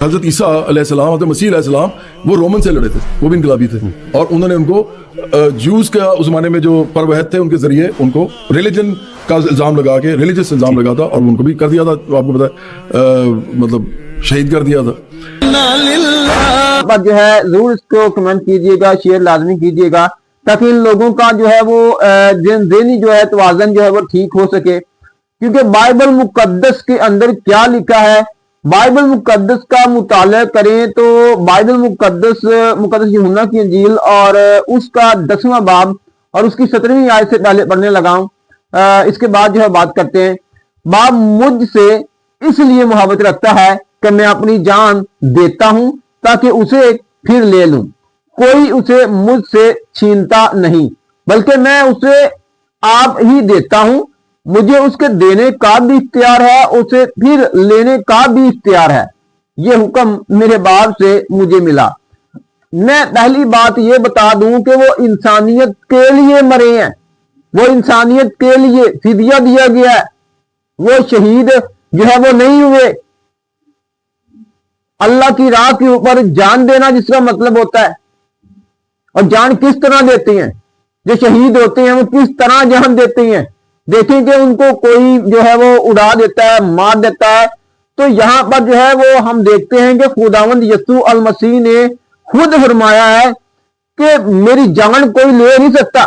حضرت عیسیٰ علیہ السلام، حضرت مسیح علیہ السلام وہ رومن سے لڑے تھے، وہ بھی انقلابی تھے، اور انہوں نے ان کو جوز کا اس زمانے میں جو پروہت تھے ان کے ذریعے ان کو ریلیجن کا الزام لگا کے، ریلیجس الزام لگا تھا، اور ان کو بھی کر دیا تھا، آپ کو پتا ہے مطلب شہید کر دیا تھا۔ جو ہے ضرور اس کو کمنٹ کیجئے گا، شیئر لازمی کیجئے گا، تاکہ ان لوگوں کا جو ہے وہ ذہنی جو ہے توازن جو ہے وہ ٹھیک ہو سکے، کیونکہ بائبل مقدس کے اندر کیا لکھا ہے، بائبل مقدس کا مطالعہ کریں تو بائبل مقدس یوحنا کی انجیل اور اس کا 10واں باب اور اس کی 17ویں آیت سے پہلے پڑھنے لگاؤں، اس کے بعد جو ہے بات کرتے ہیں۔ باپ مجھ سے اس لیے محبت رکھتا ہے کہ میں اپنی جان دیتا ہوں تاکہ اسے پھر لے لوں، کوئی اسے مجھ سے چھینتا نہیں، بلکہ میں اسے آپ ہی دیتا ہوں، مجھے اس کے دینے کا بھی اختیار ہے، اسے پھر لینے کا بھی اختیار ہے، یہ حکم میرے باپ سے مجھے ملا۔ میں پہلی بات یہ بتا دوں کہ وہ انسانیت کے لیے مرے ہیں، وہ انسانیت کے لیے فدیہ دیا گیا ہے، وہ شہید جو ہے وہ نہیں ہوئے۔ اللہ کی راہ کے اوپر جان دینا جس کا مطلب ہوتا ہے، اور جان کس طرح دیتے ہیں، جو شہید ہوتے ہیں وہ کس طرح جان دیتے ہیں، دیکھیں کہ ان کو کوئی جو ہے وہ اڑا دیتا ہے، مار دیتا ہے، تو یہاں پر جو ہے وہ ہم دیکھتے ہیں کہ خداوند یسوع المسیح نے خود فرمایا ہے کہ میری جان کوئی لے نہیں سکتا،